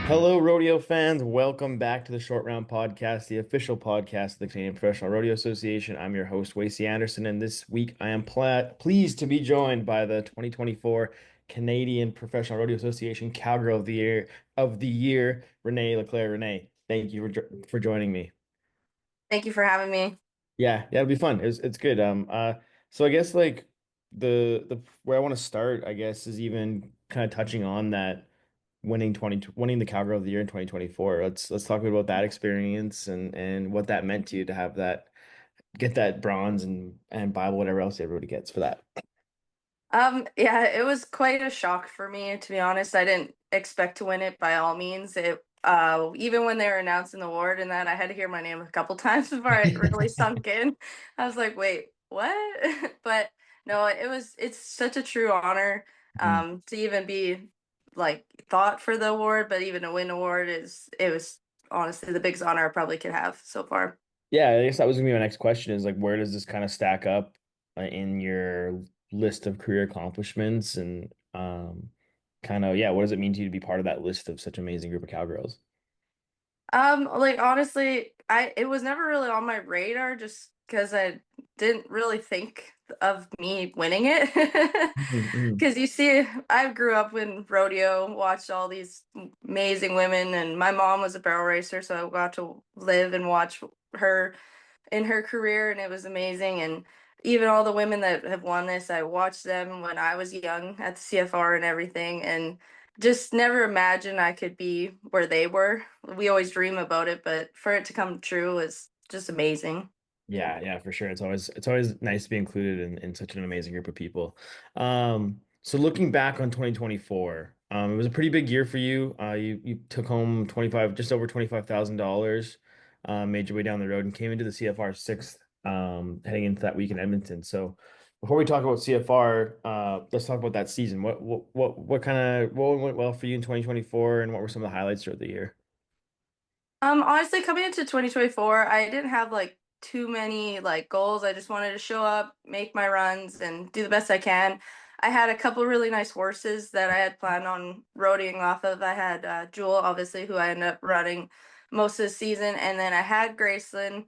Hello, rodeo fans. Welcome back to the Short Round Podcast, the official podcast of the Canadian Professional Rodeo Association. I'm your host, Wacey Anderson, and this week I am pleased to be joined by the 2024 Canadian Professional Rodeo Association Cowgirl of the year, Rene Leclercq. Rene, thank you for joining me. Thank you for having me. Yeah, it'll be fun. It's good. So I guess like the where I want to start, I guess, is even kind of touching on that winning the Cowgirl of the Year in 2024. Let's talk about that experience and what that meant to you to have that get that bronze and Bible whatever else everybody gets for that. Yeah, it was quite a shock for me, to be honest. I didn't expect to win it by all means. Even when they were announcing the award and that, I had to hear my name a couple times before it really sunk in. I was like, wait, what? But no, it's such a true honor, Mhm. to even be like thought for the award, but even to win award it was honestly the biggest honor I probably could have so far. Yeah, I guess that was gonna be my next question is like where does this kind of stack up in your list of career accomplishments and kind of yeah, what does it mean to you to be part of that list of such amazing group of cowgirls? Like honestly, it was never really on my radar just because I didn't really think of me winning it. Mhm. Because you see, I grew up in rodeo, watched all these amazing women, and my mom was a barrel racer, so I got to live and watch her in her career, and it was amazing. And even all the women that have won this, I watched them when I was young at the CFR and everything, and just never imagined I could be where they were. We always dream about it, but for it to come true was just amazing. Yeah, for sure. It's always nice to be included in such an amazing group of people. So looking back on 2024, it was a pretty big year for you. You took home 25, just over $25,000, made your way down the road and came into the CFR sixth, heading into that week in Edmonton. So before we talk about CFR, let's talk about that season. What went well for you in 2024, and what were some of the highlights throughout the year? Honestly, coming into 2024, I didn't have like too many like goals. I just wanted to show up, make my runs, and do the best I can. I had a couple really nice horses that I had planned on roading off of. I had Jewel, obviously, who I ended up running most of the season, and then I had Graceland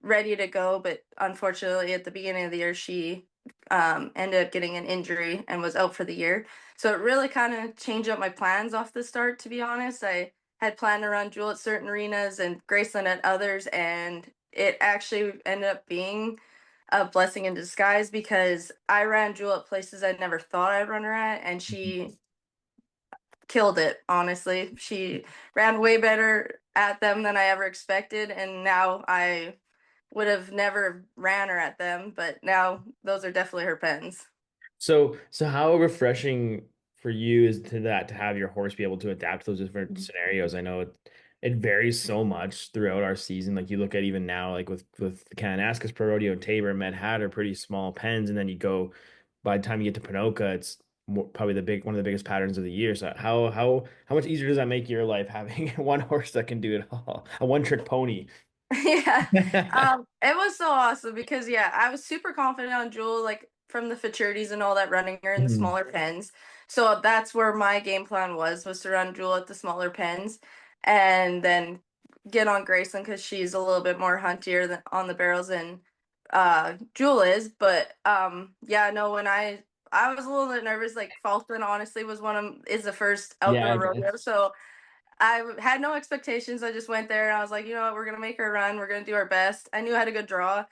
ready to go, but unfortunately, at the beginning of the year, she ended up getting an injury and was out for the year. So it really kind of changed up my plans off the start, to be honest. I had planned to run Jewel at certain arenas and Graceland at others, and it actually ended up being a blessing in disguise because I ran Jewel at places I never thought I'd run her at, and she killed it, honestly. She ran way better at them than I ever expected, and now I would have never ran her at them, but now those are definitely her pens. So how refreshing for you is to have your horse be able to adapt to those different scenarios? I know it varies so much throughout our season. Like you look at even now, like with the Kananaskis Pro Rodeo, Tabor and Med Hat are pretty small pens, and then you go by the time you get to Ponoka, it's probably the big one of the biggest patterns of the year. So how much easier does that make your life having one horse that can do it all, a one trick pony? Yeah. It was so awesome because yeah, I was super confident on Jewel, like from the futurities and all that, running her in the Mhm. smaller pens. So that's where my game plan was to run Jewel at the smaller pens and then get on Graceland because she's a little bit more huntier than on the barrels than Jewel is. But yeah, no, when I was a little bit nervous, like Falkland honestly was one of is the first Yeah, outdoor rodeo. So I had no expectations. I just went there and I was like, you know what, we're gonna make her run. We're gonna do our best. I knew I had a good draw,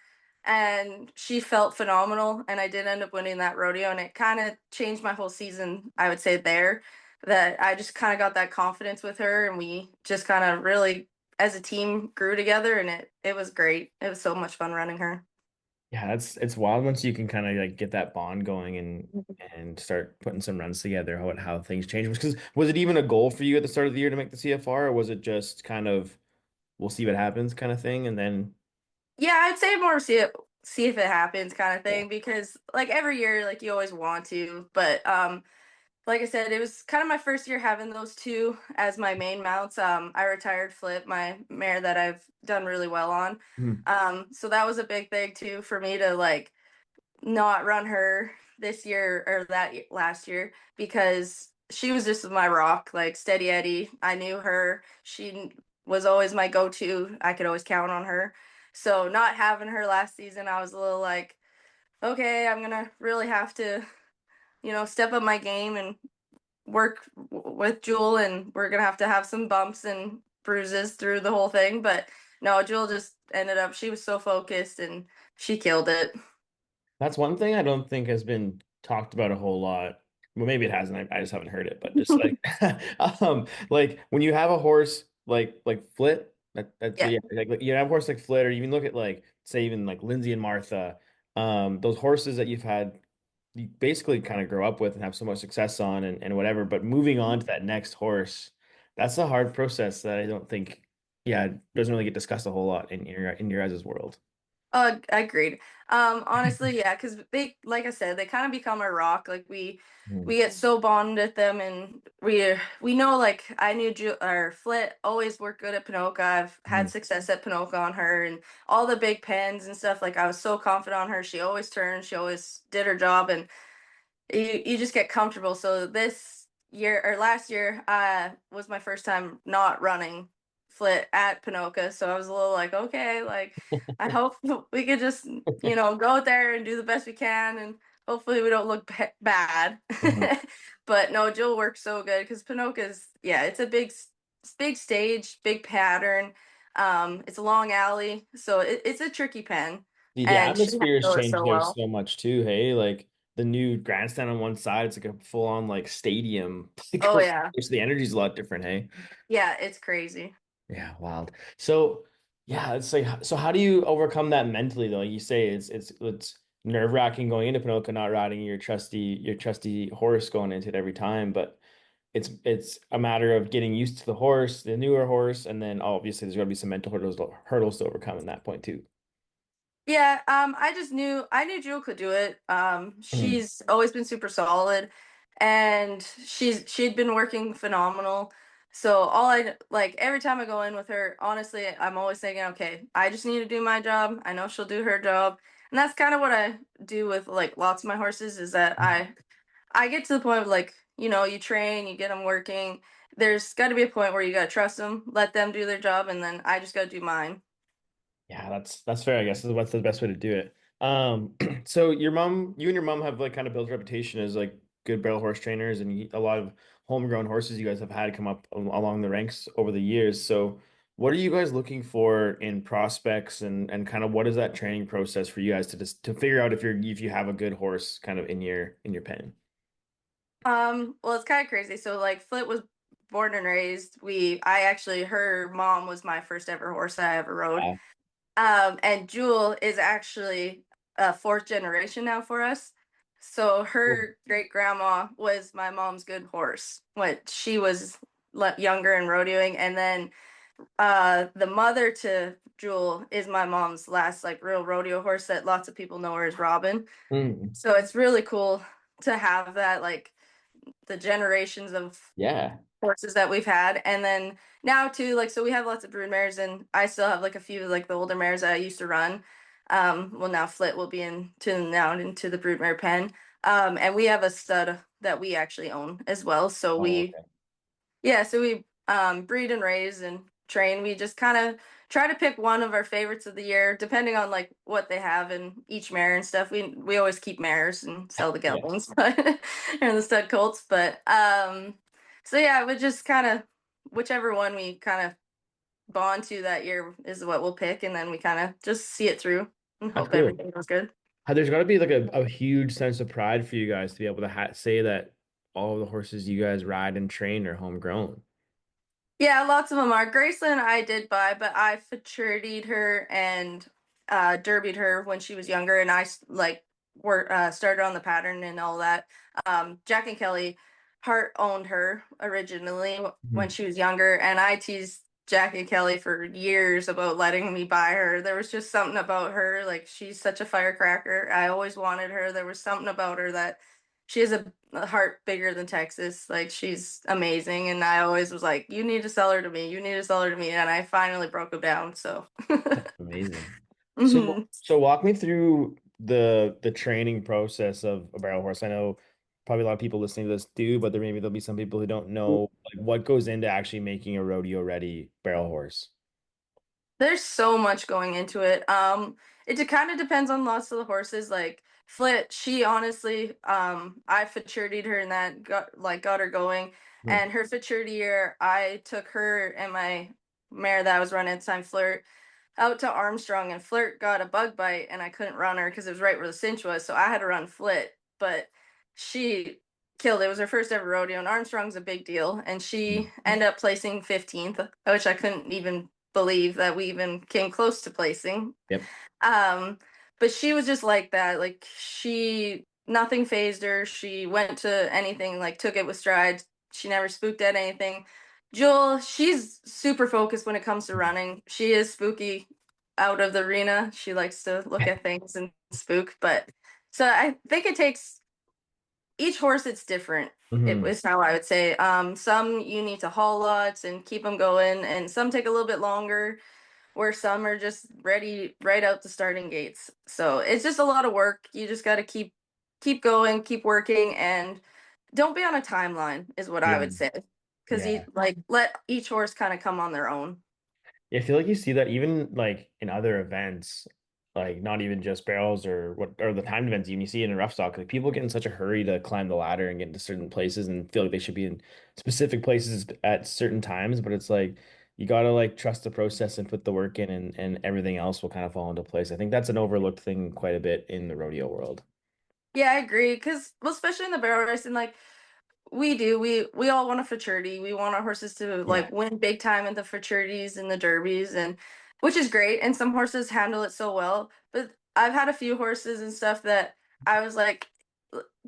and she felt phenomenal. And I did end up winning that rodeo, and it kind of changed my whole season. I would say there that I just kind of got that confidence with her, and we just kind of really, as a team, grew together, and it was great. It was so much fun running her. Yeah, that's it's wild once you can kind of like get that bond going and start putting some runs together, how things change. Because was it even a goal for you at the start of the year to make the CFR, or was it just kind of we'll see what happens kind of thing? And then Yeah, I'd say more see if it happens kind of thing because like every year, like you always want to, but like I said, it was kind of my first year having those two as my main mounts. I retired Flip, my mare that I've done really well on. Mhm. So that was a big thing too for me to like not run her this year or last year because she was just my rock, like steady Eddie. I knew her. She was always my go-to. I could always count on her. So not having her last season, I was a little like, okay, I'm gonna really have to, step up my game and work with Jewel, and we're gonna have some bumps and bruises through the whole thing. But no, Jewel just ended up. She was so focused and she killed it. That's one thing I don't think has been talked about a whole lot. Well, maybe it hasn't. I just haven't heard it. But just like, like when you have a horse like Flit, that's Yeah. yeah, like you have a horse like Flit, or you even look at like say even like Lindsay and Martha, those horses that you've had, you basically kind of grow up with and have so much success on and whatever. But moving on to that next horse, that's a hard process that I don't think, yeah, doesn't really get discussed a whole lot in your guys' world. Agreed. Honestly, yeah, because they, like I said, they kind of become a rock. Like we Mm, get so bonded with them, and we know. Like I knew or Flit always worked good at Pinoca. I've had mm. success at Pinoca on her, and all the big pens and stuff. Like I was so confident on her. She always turned. She always did her job, and you just get comfortable. So this year or last year, was my first time not running Flit at Pinoca. So I was a little like, okay, like I hope we could just, go out there and do the best we can, and hopefully we don't look bad. Mhm. But no, Jill works so good because Pinoca's, yeah, it's a big stage, big pattern. It's a long alley, so it's a tricky pen, The and she atmosphere has handled it changed so there well. so much too. Hey, like the new grandstand on one side, it's like a full on like stadium. Like, Oh yeah. so the energy's a lot different. Hey, Yeah, it's crazy. yeah, wild. So yeah, it's like so. How do you overcome that mentally though? Like you say it's nerve wracking going into Pinocchio, not riding your trusty horse going into it every time, but it's a matter of getting used to the horse, the newer horse, and then obviously there's got to be some mental hurdles to overcome in that point too. Yeah, I knew Jewel could do it. Mhm. She's always been super solid, and she'd been working phenomenal. So all I like every time I go in with her, honestly, I'm always thinking, okay, I just need to do my job. I know she'll do her job. And that's kind of what I do with like lots of my horses is that I get to the point of like, you train, you get them working. There's got to be a point where you got to trust them, let them do their job, and then I just got to do mine. Yeah, that's fair, I guess. What's the best way to do it? So you and your mom have like kind of built a reputation as like good barrel horse trainers, and a lot of homegrown horses you guys have had come up along the ranks over the years. So, what are you guys looking for in prospects, and kind of what is that training process for you guys to just to figure out if you have a good horse kind of in your pen? Well, it's kind of crazy. So like Flit was born and raised. I actually her mom was my first ever horse I ever rode. Wow. And Jewel is actually a fourth generation now for us. So Cool. her great grandma was my mom's good horse when she was younger and rodeoing, and then the mother to Jewel is my mom's last like real rodeo horse that lots of people know her as Robin. Mm, So it's really cool to have that like the generations of yeah. horses that we've had. And then now too, like so we have lots of brood mares, and I still have like a few like the older mares that I used to run. Well now Flit will be into the broodmare pen. And we have a stud that we actually own as well. So Oh, we okay. yeah, so we breed and raise and train. We just kind of try to pick one of our favorites of the year, depending on like what they have in each mare and stuff. We always keep mares and sell the Yeah. geldings, but and the stud colts. But so yeah, we just kind of whichever one we kind of bond to that year is what we'll pick, and then we kind of just see it through and That's hope cool. everything goes good. There's got to be like a huge sense of pride for you guys to be able to say that all of the horses you guys ride and train are homegrown. Yeah, lots of them are. Graceland I did buy, but I futurity'd her and derbied her when she was younger, and like were started on the pattern and all that. Jack and Kelly Hart owned her originally when Mhm. she was younger, and I teased Jack and Kelly for years about letting me buy her. There was just something about her, like she's such a firecracker. I always wanted her. There was something about her that she has a heart bigger than Texas. Like she's amazing, and I always was like, "You need to sell her to me. You need to sell her to me." And I finally broke them down. So, Amazing. So hmm so walk me through the training process of a barrel horse. I know probably a lot of people listening to this do, but there'll be some people who don't know like what goes into actually making a rodeo ready barrel horse. There's so much going into it. It kind of depends on lots of the horses. Like Flit, she honestly, I futuritied her and that got her going. Mhm. And her futurity year, I took her and my mare that I was running at the time, Flirt, out to Armstrong, and Flirt got a bug bite, and I couldn't run her because it was right where the cinch was, so I had to run Flit. But she killed it. It was her first ever rodeo, and Armstrong's a big deal, and she ended up placing 15th, which I couldn't even believe that we even came close to placing. Yep. Um, but she was just like that. Like she nothing phased her. She went to anything, like took it with strides. She never spooked at anything. Jewel, she's super focused when it comes to running. She is spooky out of the arena. She likes to look at things and spook. But so I think it takes each horse, it's different. It Hmm. was how I would say. Some you need to haul lots and keep them going, and some take a little bit longer where some are just ready right out the starting gates. So it's just a lot of work. You just got to keep going, keep working, and don't be on a timeline is what I Yeah. would say. Because you Yeah. like let each horse kind of come on their own. Yeah, I feel like you see that even like in other events, like not even just barrels or what or the timed events, even you see it in rough stock. Like people get in such a hurry to climb the ladder and get into certain places and feel like they should be in specific places at certain times, but it's like you gotta like trust the process and put the work in and everything else will kind of fall into place. I think that's an overlooked thing quite a bit in the rodeo world. Yeah, I agree. Because well, especially in the barrel racing, like we do. We all want a futurity. We want our horses to Yeah. like win big time in the futurities and the derbies and which is great. And some horses handle it so well. But I've had a few horses and stuff that I was like,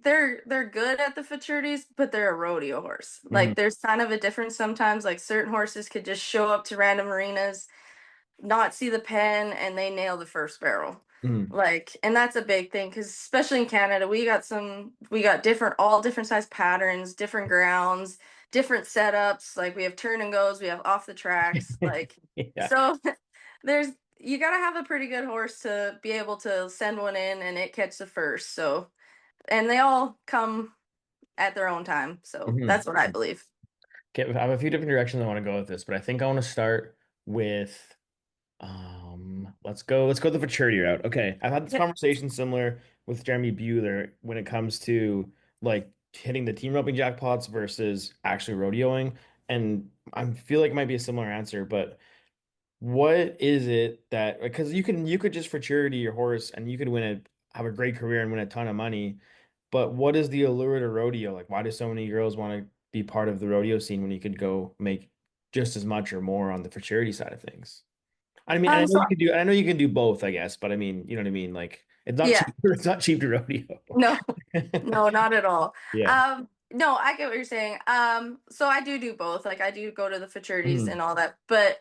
they're good at the futurities, but they're a rodeo horse. Hmm. Like there's kind of a difference sometimes. Like certain horses could just show up to random arenas not see the pen and they nail the first barrel. Hmm. Like, and that's a big thing because especially in Canada, we got different, all different size patterns, different grounds, different setups. Like we have turn and goes, we have off the tracks. Like, Yeah. so there's, you got to have a pretty good horse to be able to send one in and it catch the first. So, and they all come at their own time. So Hmm. that's what I believe. Okay, I have a few different directions I want to go with this, but I think I want to start with let's go the futurity route. Okay. I've had this Yep. conversation similar with Jeremy Bueller when it comes to like hitting the team roping jackpots versus actually rodeoing. And I feel like it might be a similar answer, but what is it that because you could just futurity your horse and you could have a great career and win a ton of money, but what is the allure to rodeo? Like why do so many girls want to be part of the rodeo scene when you could go make just as much or more on the futurity side of things? I mean, and So I know you can do both, I guess, but I mean, you know what I mean? Like it's not cheap, yeah, it's not cheap to rodeo. no. No, not at all. Yeah. No, I get what you're saying. So I do both. Like I do go to the futurities Mhm. and all that. But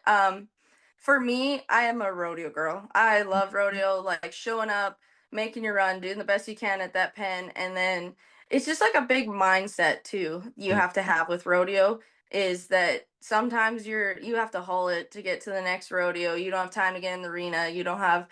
for me, I am a rodeo girl. I love rodeo, like showing up, making your run, doing the best you can at that pen, and then it's just like a big mindset too you have to have with rodeo is that sometimes you have to haul it to get to the next rodeo. You don't have time to get in the arena. You don't have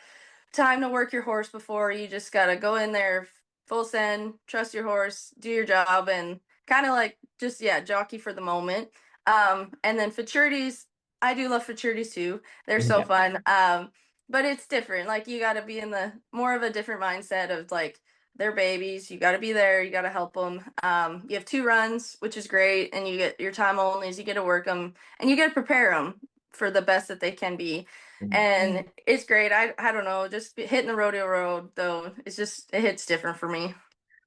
time to work your horse before. You just gotta go in there full send, trust your horse, do your job, and kind of like just yeah, jockey for the moment. And then futurities, I do love futurities too. They're so Yeah. fun. But it's different. Like you gotta be in the more of a different mindset of like they're babies. You gotta be there. You gotta help them. You have two runs, which is great, and you get your time only. You get to work them, and you get to prepare them for the best that they can be and it's great. I don't know, just hitting the rodeo road though. It's just it hits different for me.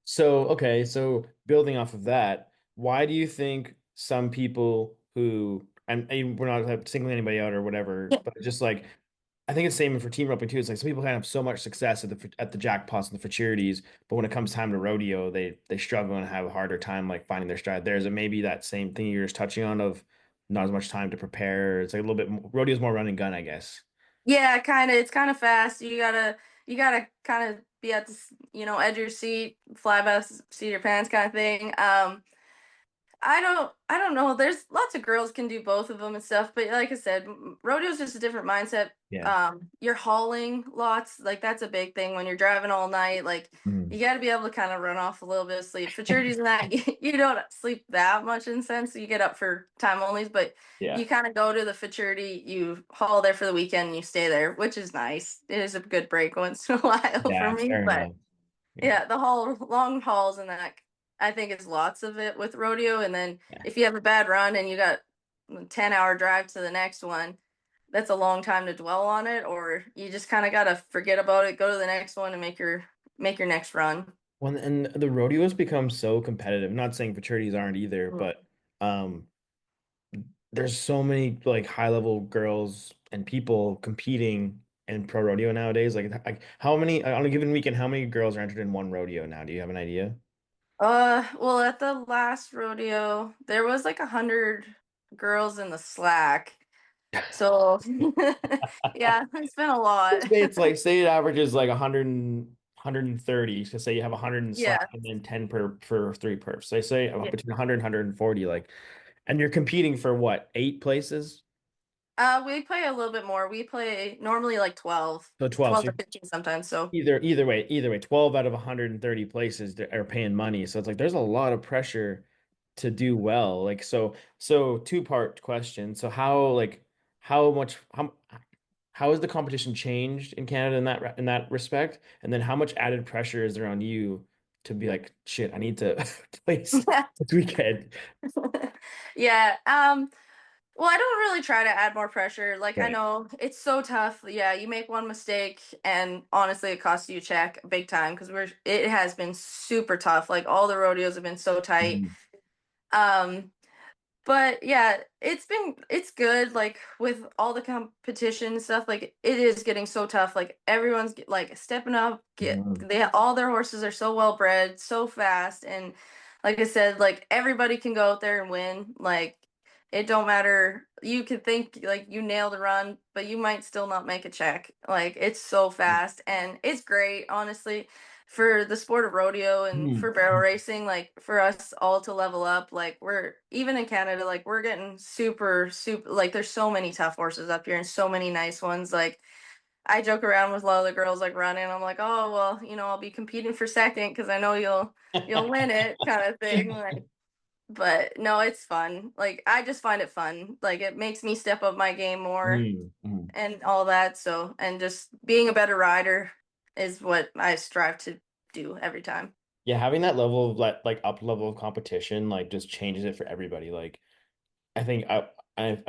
So, okay, so building off of that, why do you think some people and we're not like, singling anybody out or whatever, Yeah. but just like I think it's the same for team roping too. It's like some people can have so much success at the jackpots and the futurities, but when it comes time to rodeo, they struggle and have a harder time like finding their stride. There's a maybe that same thing you're just touching on of not as much time to prepare. It's like a little bit rodeo's more run and gun, I guess. Yeah, kind of. It's kind of fast. You gotta kind of be at the edge of your seat, fly by the seat of your pants kind of thing. I don't know. There's lots of girls can do both of them and stuff, but like I said, rodeo's just a different mindset. Yeah. You're hauling lots, like that's a big thing when you're driving all night. Like Mhm. you got to be able to kind of run off a little bit of sleep. Futurities and that you don't sleep that much in sense. You get up for time onlys, but Yeah. you kind of go to the futurity, you haul there for the weekend, and you stay there, which is nice. It is a good break once in a while for Yeah, me, fair but enough. Yeah. yeah, the whole long hauls and that I think is lots of it with rodeo. And then Yeah. if you have a bad run and you got a 10-hour drive to the next one, that's a long time to dwell on it, or you just kind of gotta forget about it, go to the next one and make your next run. Well, and the rodeo has become so competitive. Not saying fraternities aren't either, Mm. but um there's so many like high level girls and people competing in pro rodeo nowadays. Like how many on a given weekend, how many girls are entered in one rodeo now? Do you have an idea? Well, at the last rodeo, there was like 100 girls in the slack. So yeah, it's been a lot. Say it's like say it averages like 100 130. So say you have 100 in slack Yeah. and then 10 per for three perfs. So say Yeah. between 100 and 140 like and you're competing for what, eight places? We play a little bit more. We play normally like 12, So 12. 12 So to 15 sometimes. So either way, 12 out of 130 places that are paying money. So it's like there's a lot of pressure to do well. Like so two-part question. So how much how has the competition changed in Canada in that respect? And then how much added pressure is there on you to be like, shit, I need to place this weekend. yeah. Well, I don't really try to add more pressure. Like I Right. know it's so tough. Yeah, you make one mistake and honestly it costs you a check big time because it has been super tough. Like all the rodeos have been so tight. Mhm. Um But yeah, it's good like with all the competition and stuff like it is getting so tough like everyone's like stepping up get Mhm. they all their horses are so well bred, so fast and like I said like everybody can go out there and win. Like it don't matter. You could think like you nailed a run, but you might still not make a check. Like it's so fast and it's great honestly for the sport of rodeo and Mhm. for barrel racing, like for us all to level up, like we're even in Canada, like we're getting super like there's so many tough horses up here and so many nice ones. Like I joke around with a lot of the girls like running. I'm like, oh well, I'll be competing for second because I know you'll win it kind of thing. Like but no, it's fun. Like I just find it fun. Like it makes me step up my game more Mhm. Mhm. and all that. So, and just being a better rider is what I strive to do every time. Yeah, having that level of like up level of competition like just changes it for everybody. Like I think I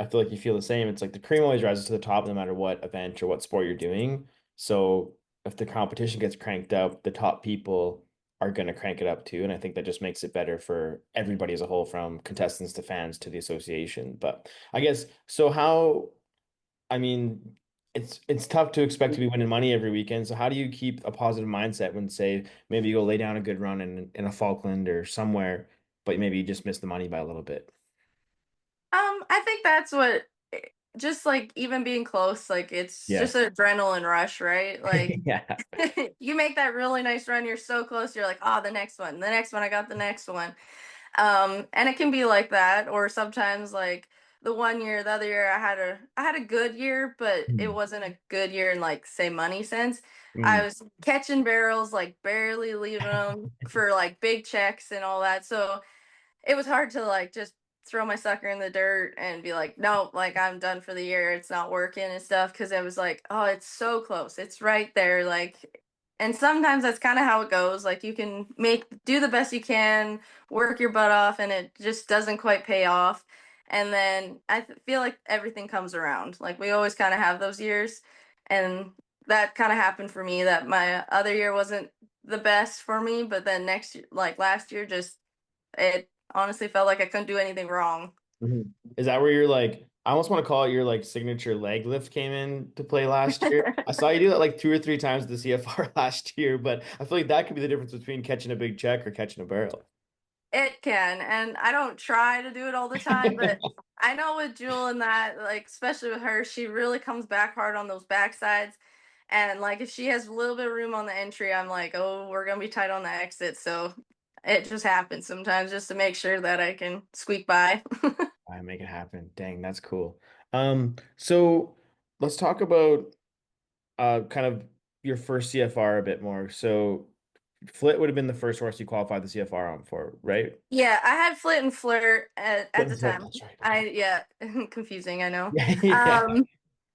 feel like you feel the same. It's like the cream always rises to the top no matter what event or what sport you're doing. So if the competition gets cranked up, the top people are going to crank it up too. And I think that just makes it better for everybody as a whole, from contestants to fans to the association. But I guess so how I mean it's tough to expect to be winning money every weekend. So how do you keep a positive mindset when say maybe you go lay down a good run in a Falkland or somewhere, but maybe you just miss the money by a little bit? I think that's what just like even being close, like it's Yeah. just an adrenaline rush, right? Like Yeah. you make that really nice run, you're so close, you're like, oh, the next one, I got the next one. And it can be like that, or sometimes like the one year, the other year I had a good year, but it Mm. wasn't a good year in like say money sense. I Mm. was catching barrels, like barely leaving them for like big checks and all that. So it was hard to like just throw my sucker in the dirt and be like, no, like I'm done for the year. It's not working and stuff. Cause it was like, oh, it's so close. It's right there. Like, and sometimes that's kind of how it goes. Like you can do the best you can, work your butt off, and it just doesn't quite pay off. And then feel like everything comes around. Like we always kind of have those years. And that kind of happened for me that my other year wasn't the best for me. But then next year, like last year, just it honestly felt like I couldn't do anything wrong. Mhm. Is that where you're like, I almost want to call it your like signature leg lift came in to play last year? I saw you do that like two or three times at the CFR last year, but I feel like that could be the difference between catching a big check or catching a barrel. It can, and I don't try to do it all the time, but I know with Jewel and that, like especially with her, she really comes back hard on those backsides. And like if she has a little bit of room on the entry, I'm like, oh, we're gonna be tight on the exit. So it just happens sometimes just to make sure that I can squeak by. I make it happen. Dang, that's cool. So let's talk about kind of your first CFR a bit more. So Flit would have been the first horse you qualified the CFR on for, right? Yeah, I had Flit and Flirt Flit at the and Flit, time. that's right. That's I right. yeah, confusing, I know. Yeah, yeah. Um,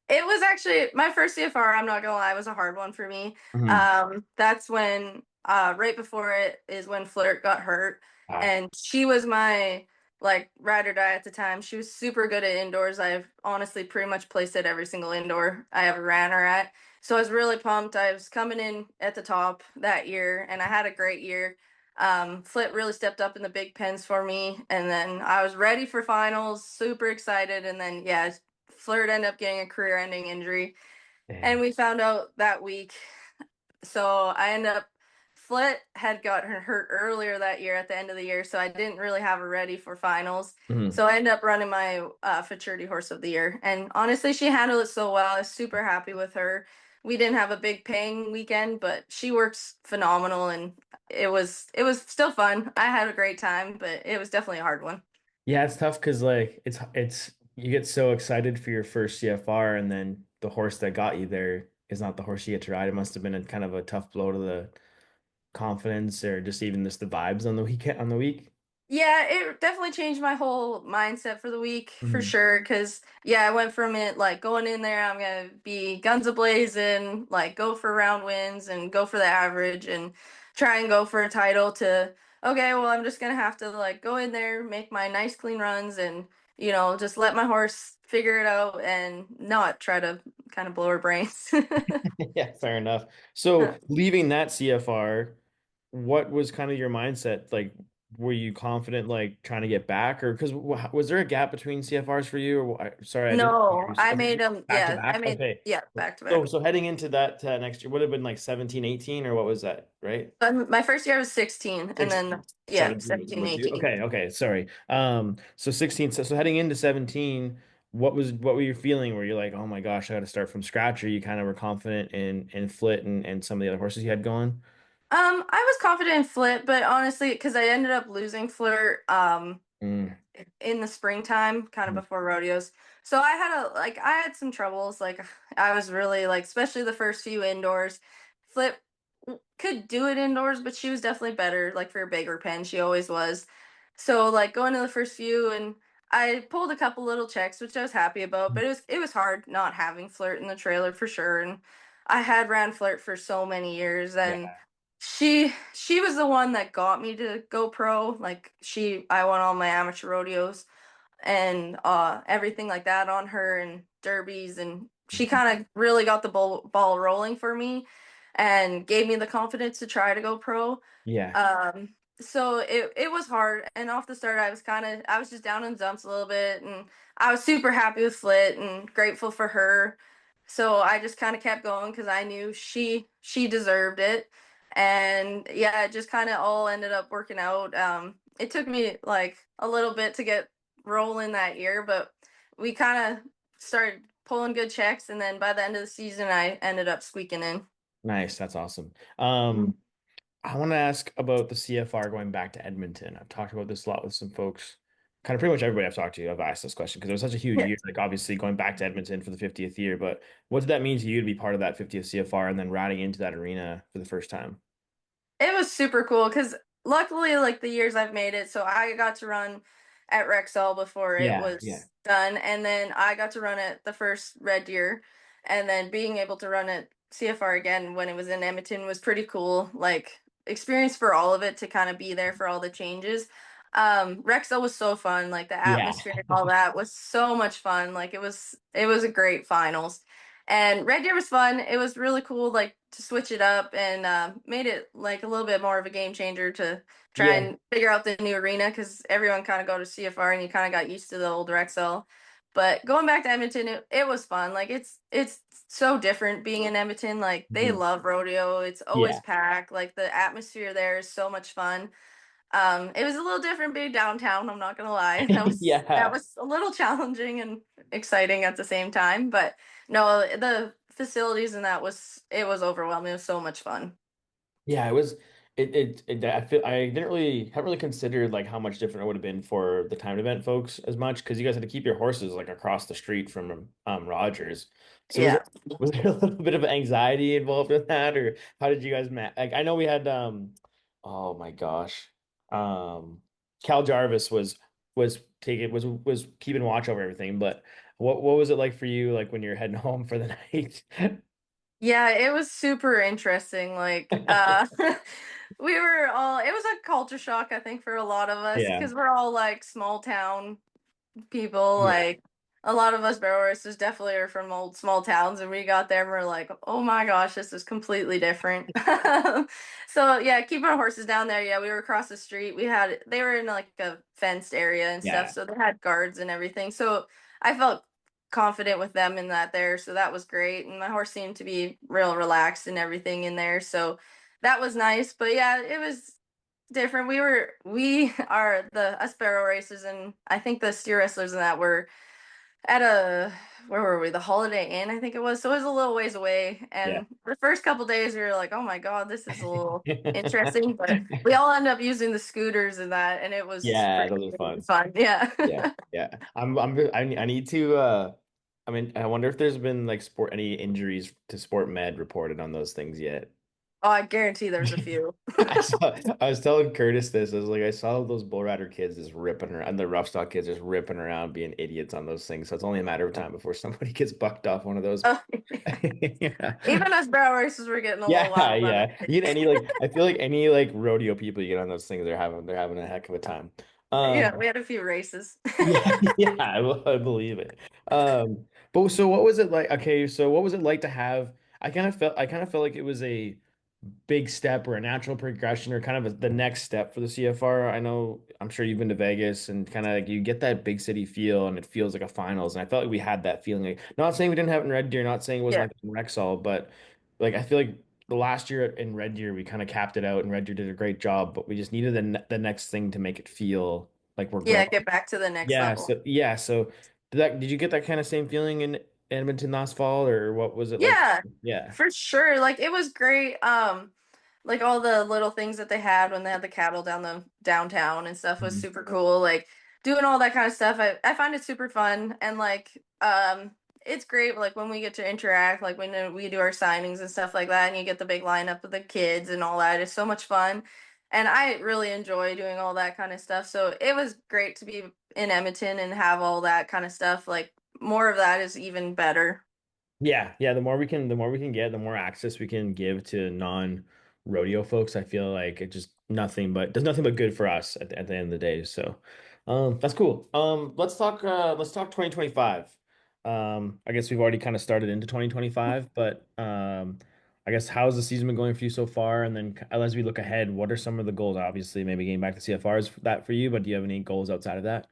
it was actually my first CFR, I'm not gonna lie, was a hard one for me. Mhm. That's when right before it is when Flirt got hurt Ah, and she was my like ride or die at the time. She was super good at indoors. I've honestly pretty much placed at every single indoor I ever ran her at. So I was really pumped. I was coming in at the top that year and I had a great year. Flit really stepped up in the big pens for me, and then I was ready for finals, super excited, and then yeah, Flirt ended up getting a career-ending injury, and dang. we found out that week. So I ended up Flit had got her hurt earlier that year at the end of the year, so I didn't really have her ready for finals. Mhm. So I ended up running my futurity horse of the year, and honestly, she handled it so well. I was super happy with her. We didn't have a big paying weekend, but she works phenomenal, and it was still fun. I had a great time, but it was definitely a hard one. Yeah, it's tough because like it's you get so excited for your first CFR and then the horse that got you there is not the horse you get to ride. It must have been a kind of a tough blow to the confidence or just even just the vibes on the weekend on the week. Yeah, it definitely changed my whole mindset for the week for Mhm. sure. Cause yeah, I went from it like going in there, I'm gonna be guns a blazing, like go for round wins and go for the average and try and go for a title to okay, well I'm just gonna have to like go in there, make my nice clean runs and just let my horse figure it out and not try to kind of blow her brains. Yeah, fair enough. So leaving that CFR, what was kind of your mindset? Like, were you confident, like trying to get back, or because was there a gap between CFRs for you? Or sorry, I didn't. No, I Okay, made them. back to Yeah, I back. made Okay. yeah, back to So back. so heading into that next year would have been like 17, 18, or what was that, right? My first year I was 16, and then 16. yeah, 17 was 17, number two. 18. Okay, okay, sorry. So 16, so heading into 17, what were you feeling? Were you like, oh my gosh, I got to start from scratch, or you kind of were confident in Flit and some of the other horses you had going? I was confident in Flit, but honestly, because I ended up losing Flirt, Mm, in the springtime, kind of mm, before rodeos. So I had some troubles. Like I was really like, especially the first few indoors. Flip could do it indoors, but she was definitely better. Like for a bigger pen, she always was. So like going to the first few, and I pulled a couple little checks, which I was happy about. But it was hard not having Flirt in the trailer for sure. And I had ran Flirt for so many years, and yeah. she was the one that got me to go pro. Like I won all my amateur rodeos and everything like that on her and derbies, and she kind of really got the ball rolling for me and gave me the confidence to try to go pro. Yeah. So it was hard, and off the start I was just down in the dumps a little bit, and I was super happy with Flit and grateful for her. So I just kind of kept going because I knew she deserved it, and yeah, it just kind of all ended up working out. It took me like a little bit to get rolling that year, but we kind of started pulling good checks, and then by the end of the season, I ended up squeaking in. Nice. That's awesome. Mhm. I want to ask about the CFR going back to Edmonton. I've talked about this a lot with some folks. Kind of pretty much everybody I've talked to, I've asked this question because it was such a huge Yeah. year. Like obviously going back to Edmonton for the 50th year, but what did that mean to you to be part of that 50th CFR and then riding into that arena for the first time? It was super cool because luckily, like the years I've made it, so I got to run at Rexall before it Yeah, yeah. was done, and then I got to run at the first Red Deer, and then being able to run at CFR again when it was in Edmonton was pretty cool. Like experience for all of it to kind of be there for all the changes. Rexall was so fun. Like the Yeah. atmosphere and all that was so much fun. Like it was a great finals. And Red Deer was fun. It was really cool, like to switch it up and made it like a little bit more of a game changer to try Yeah. and figure out the new arena because everyone kind of go to CFR and you kind of got used to the old Rexall. But going back to Edmonton, it was fun. Like it's so different being in Edmonton. Like they Mhm. love rodeo. It's always Yeah. packed. Like the atmosphere there is so much fun. It was a little different being downtown, I'm not gonna lie. That Yeah. was a little challenging and exciting at the same time, but no, the facilities and that was it was overwhelming. It was so much fun. Yeah, it was. I didn't really haven't really considered like how much different it would have been for the timed event folks as much because you guys had to keep your horses like across the street from Rogers. So Yeah. was there a little bit of anxiety involved in that, or how did you guys like I know we had oh my gosh Cal Jarvis was taking was keeping watch over everything, but what was it like for you like when you're heading home for the night? Yeah, it was super interesting. We were all, it was a culture shock, I think, for a lot of us Yeah. because we're all like small town people. Yeah. Like a lot of us barrel racers definitely are from old small towns, and we got there and we're like, oh my gosh, this is completely different. So yeah, keeping our horses down there. Yeah, we were across the street. They were in like a fenced area and stuff, Yeah. so they had guards and everything. So I felt confident with them in that there. So that was great, and my horse seemed to be real relaxed and everything in there. So that was nice. But yeah, it was different. We are the us barrel racers, and I think the steer wrestlers and that were at a where were we? The Holiday Inn, I think it was. So it was a little ways away. Yeah. And the first couple days we were like, oh my God, this is a little interesting. But we all ended up using the scooters and that, and it was Yeah, pretty those are fun. fun. Yeah. Yeah, yeah. I need to I mean I wonder if there's been like sport any injuries to sport med reported on those things yet. Oh, I guarantee there's a few. I was telling Curtis this. I was like, I saw those bull rider kids just ripping around, the rough stock kids just ripping around, being idiots on those things. So it's only a matter of time before somebody gets bucked off one of those. Oh, Yeah. even us barrel racers were getting a little Yeah, wild on yeah. it. You get any like I feel like any like rodeo people you get on those things, they're having a heck of a time. Yeah, Um we had a few races. Yeah, yeah, I believe it. But so what was it like? Okay, so what was it like to have? I kind of felt like it was a big step or a natural progression or kind of the next step for the CFR. I know I'm sure you've been to Vegas and kind of like you get that big city feel and it feels like a finals. And I felt like we had that feeling. Like, not saying we didn't have it in Red Deer, not saying it wasn't Yeah. like in Rexall, but like I feel like the last year in Red Deer we kind of capped it out and Red Deer did a great job, but we just needed the next thing to make it feel like we're Yeah, growing. get back to the next level. Yeah, so did you get that kind of same feeling in Edmonton last fall, or what was it like? Yeah, Yeah. for sure. Like it was great. Like all the little things that they had when they had the cattle down the downtown and stuff was Mhm. super cool. Like doing all that kind of stuff. I find it super fun and it's great like when we get to interact, like when we do our signings and stuff like that, and you get the big lineup of the kids and all that. It's so much fun. And I really enjoy doing all that kind of stuff. So it was great to be in Edmonton and have all that kind of stuff. Like more of that is even better. Yeah, yeah. The more we can get, the more access we can give to non-rodeo folks. I feel like it just nothing but does nothing but good for us at the end of the day. So, that's cool. Let's talk 2025. I guess we've already kind of started into 2025, but I guess how's the season been going for you so far? And then as we look ahead, what are some of the goals? Obviously, maybe getting back to CFR is that for you, but do you have any goals outside of that?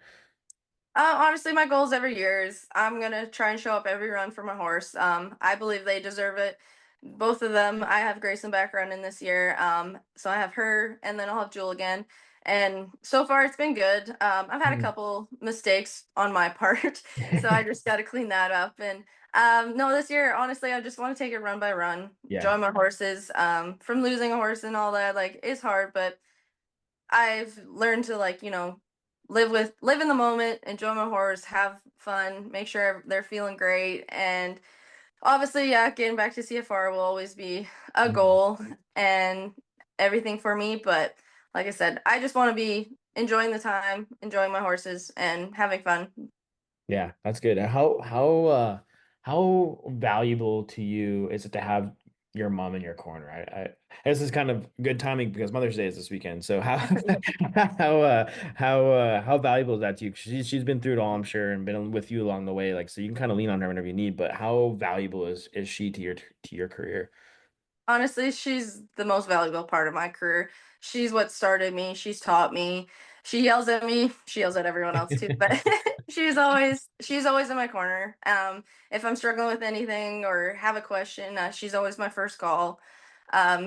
Honestly, my goals every year is I'm gonna try and show up every run for my horse. I believe they deserve it. Both of them. I have Grayson back running this year. So I have her, and then I'll have Jewel again. And so far, it's been good. I've had a Mhm. couple mistakes on my part, so I just got to clean that up. And no, this year, honestly, I just want to take it run by run, Yeah. enjoy my horses. From losing a horse and all that, like it's hard, but I've learned to live in the moment, enjoy my horse, have fun, make sure they're feeling great, and obviously, yeah, getting back to CFR will always be a Mhm. goal and everything for me. But like I said, I just want to be enjoying the time, enjoying my horses, and having fun. Yeah, that's good. How valuable to you is it to have your mom in your corner? This is kind of good timing because Mother's Day is this weekend. So how how valuable is that to you? She's been through it all, I'm sure, and been with you along the way. Like so you can kind of lean on her whenever you need, but how valuable is she to your career? Honestly, she's the most valuable part of my career. She's what started me. She's taught me. She yells at me. She yells at everyone else too, but she's always in my corner. If I'm struggling with anything or have a question, she's always my first call.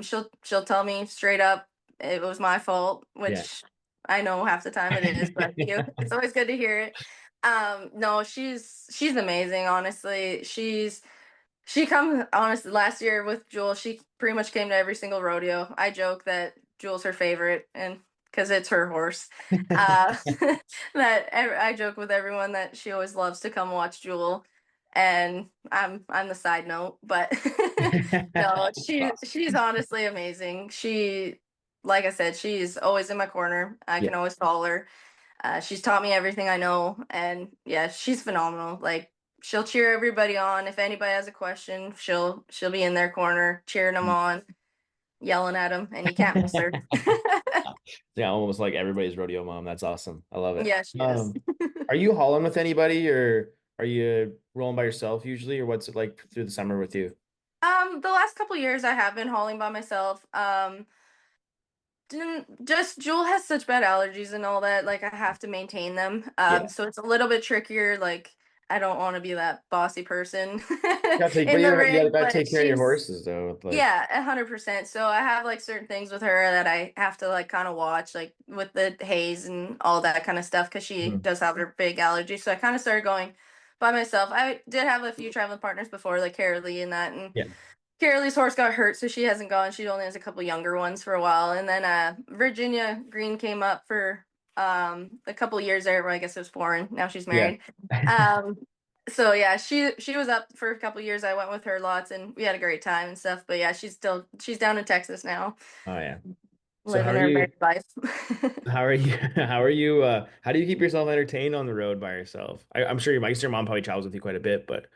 She'll tell me straight up it was my fault, Yeah. which I know half the time it is, but it's always good to hear it. No, she's amazing, honestly. She comes honestly last year with Jewel, she pretty much came to every single rodeo. I joke that Jewel's her favorite, and because it's her horse. Uh, I joke with everyone that she always loves to come watch Jewel, and I'm the side note, but no, That's awesome. she's honestly amazing. Like I said, she's always in my corner. I Yeah. can always call her. She's taught me everything I know, and yeah, she's phenomenal. Like she'll cheer everybody on. If anybody has a question, she'll be in their corner cheering them on, yelling at them, and you can't miss her. Yeah, almost like everybody's rodeo mom. That's awesome. I love it. Yeah, she is. Are you hauling with anybody or are you rolling by yourself usually, or what's it like through the summer with you? The last couple years I have been hauling by myself. Didn't just Jewel has such bad allergies and all that, like I have to maintain them. Yeah. So it's a little bit trickier. Like I don't want to be that bossy person But in the you ring, gotta take but care of your she's horses though. Like, yeah, 100%. So I have like certain things with her that I have to like kind of watch, like with the haze and all that kind of stuff, because she mhm. does have her big allergy. So I kind of started going by myself. I did have a few traveling partners before, like Carolee and that, and Yeah. Carolee's horse got hurt, so she hasn't gone. She only has a couple younger ones for a while. And then Virginia Green came up for a couple years there. Well, I guess it was foreign. Now she's Yeah. married. Um, so yeah, she was up for a couple years. I went with her lots, and we had a great time and stuff. But yeah, she's down in Texas now, Oh yeah. So living her married life. how are you how are you how do you keep yourself entertained on the road by yourself? I'm sure your mom probably travels with you quite a bit, but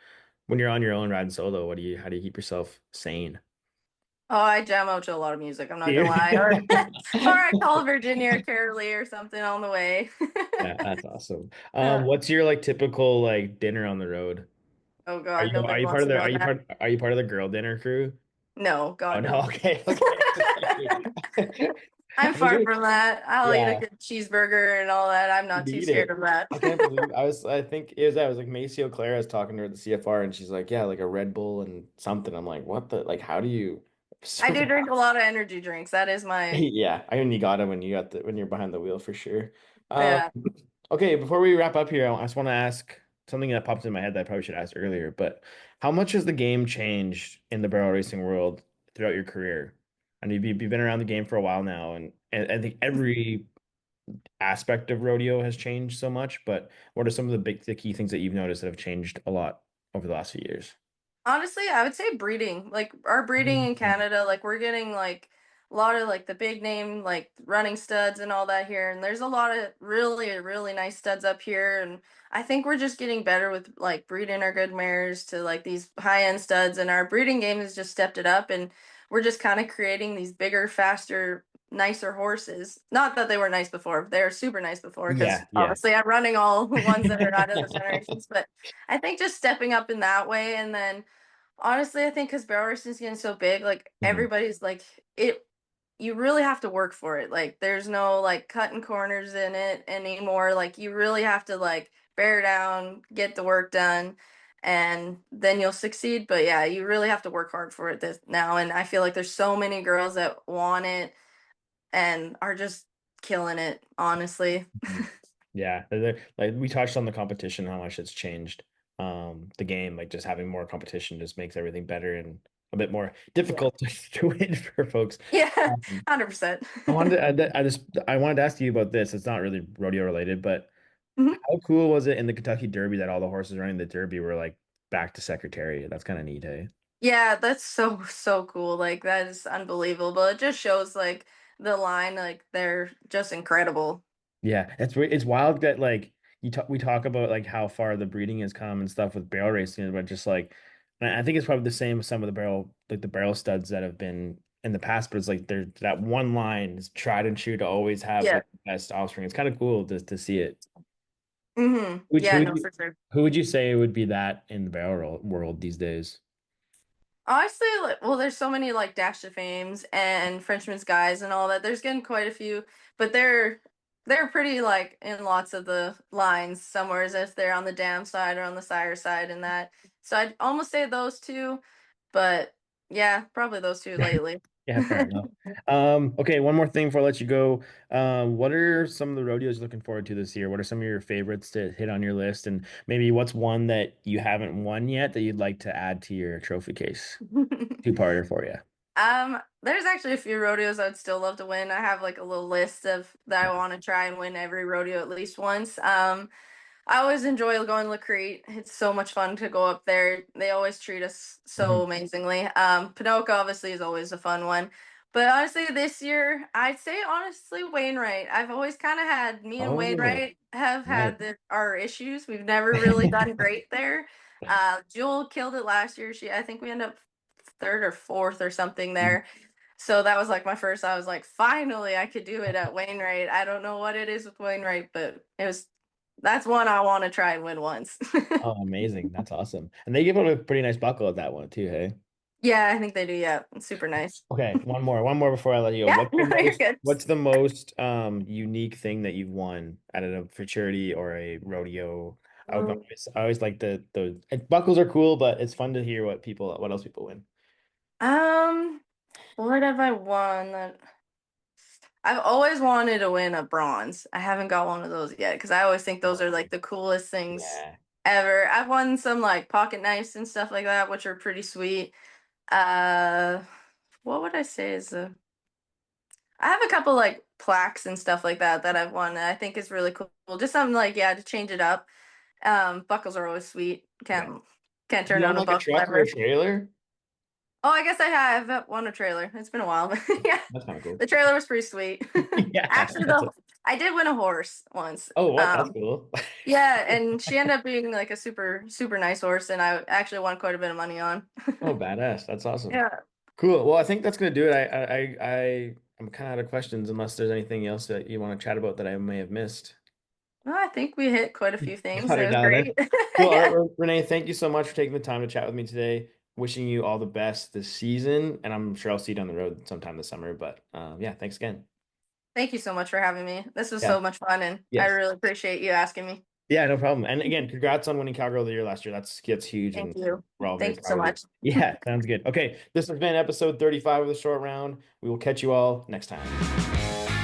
when you're on your own riding solo, how do you keep yourself sane? Oh, I jam out to a lot of music. I'm Do not gonna you? lie, or or I call Virginia or Carolee or something on the way. Yeah, that's awesome. Uh, What's your like typical like dinner on the road? oh God, nobody wants to know that. Are you part of the girl dinner crew? No, Oh God, no, no. okay, okay. I'm I was far gonna, from that. I'll eat a yeah, good cheeseburger and all that. I'm you not too need scared it. of that. I can't believe I think I was like Macy O'Clair. I was talking to her at the CFR and she's like, yeah, like a Red Bull and something. I'm like, what the like how do you I survive? do drink a lot of energy drinks. That is my, Yeah, I mean you got it when when you're behind the wheel for sure. Um, yeah. okay, before we wrap up here, I just want to ask something that popped in my head that I probably should ask earlier, but how much has the game changed in the barrel racing world throughout your career? And you've been around the game for a while now, and I think every aspect of rodeo has changed so much, but what are some of the key things that you've noticed that have changed a lot over the last few years? Honestly, I would say breeding. Like our breeding in Mhm. Canada, like we're getting like a lot of like the big name like running studs and all that here. And there's a lot of really nice studs up here. And I think we're just getting better with like breeding our good mares to like these high end studs. And our breeding game has just stepped it up. And we're just kind of creating these bigger, faster, nicer horses. Not that they were nice before. They were super nice before because Yeah, yeah. obviously I'm running all ones that are out of those generations. But I think just stepping up in that way, and then honestly, I think because barrel racing is getting so big, like Mhm. everybody's like it. You really have to work for it. Like there's no like cutting corners in it anymore. Like you really have to like bear down, get the work done, and then you'll succeed. But yeah, you really have to work hard for it this now. And I feel like there's so many girls that want it and are just killing it. Honestly. Mhm. Yeah, like we touched on the competition, how much it's changed. The game, like just having more competition just makes everything better and a bit more Yeah. difficult to win for folks. Yeah. Um, 100%. I wanted to ask you about this. It's not really rodeo related, but Mhm. how cool was it in the Kentucky Derby that all the horses running the Derby were like back to Secretariat? That's kind of neat, hey? Yeah, that's so cool. Like that is unbelievable. It just shows like the line, like they're just incredible. Yeah, it's wild that like we talk about like how far the breeding has come and stuff with barrel racing, but just like and I think it's probably the same with some of the barrel studs that have been in the past, but it's like there's that one line is tried and true to always have Yeah. like the best offspring. It's kind of cool to see it. Which Yeah, no, for sure. who would you say would be that in the world these days? Honestly, like, well, there's so many like Dash to Fames and Frenchman's Guys and all that. There's getting quite a few, but they're pretty like in lots of the lines somewhere as if they're on the dam side or on the sire side and that. So I'd almost say those two, but yeah, probably those two lately. Yeah, fair enough. Okay, one more thing before I let you go. What are some of the rodeos you're looking forward to this year? What are some of your favorites to hit on your list? And maybe what's one that you haven't won yet that you'd like to add to your trophy case? Two-parter for you. There's actually a few rodeos I'd still love to win. I have like a little list of that I want to try and win every rodeo at least once. I always enjoy going to Leclercq. It's so much fun to go up there. They always treat us so Mhm. amazingly. Pinoca obviously is always a fun one. But honestly, this year, I'd say honestly Wainwright. I've always kind of had me and Oh, Wainwright have nice. had our issues. We've never really done great there. Jewel killed it last year. I think we ended up third or fourth or something there. So that was like my first. I was like, finally, I could do it at Wainwright. I don't know what it is with Wainwright, but that's one I want to try and win once. Oh, amazing. That's awesome. And they give out a pretty nice buckle at that one too, hey? Yeah, I think they do. Yeah, it's super nice. Okay, one more before I let you go. Yeah, no, you're good. What's the most unique thing that you've won at a fraternity or a rodeo? Mm. I always like the buckles are cool, but it's fun to hear what else people win. Um, what have I won? I've always wanted to win a bronze. I haven't got one of those yet because I always think those are like Oh, the coolest things yeah. ever. I've won some like pocket knives and stuff like that, which are pretty sweet. Uh, what would I say is a I have a couple like plaques and stuff like that that I've won that I think is really cool. Just something like yeah to change it up. Buckles are always sweet. Yeah. Can't Do turn you own down a like a buckle truck or a ever. trailer? Oh, I guess I have won a trailer. It's been a while, but yeah, That's kind of cool. the trailer was pretty sweet. Yeah. Actually, though, I did win a horse once. Oh, what? That's cool. Yeah, and she ended up being like a super nice horse, and I actually won quite a bit of money on. Oh, badass. That's awesome. Yeah. Cool. Well, I think that's gonna do it. I'm kind of out of questions unless there's anything else that you want to chat about that I may have missed. Well, I think we hit quite a few things. Got It her was down great. there. Cool. All right, Yeah. Renee, thank you so much for taking the time to chat with me today. Wishing you all the best this season, and I'm sure I'll see you down the road sometime this summer. But yeah, thanks again. Thank you so much for having me. This was Yeah. so much fun, and I Yes. really appreciate you asking me. Yeah, no problem. And again, congrats on winning Cowgirl of the Year last year. That's huge, Thank and you. we're all very Thank you so proud of you. much. Yeah, sounds good. Okay, this has been episode 35 of the short round. We will catch you all next time.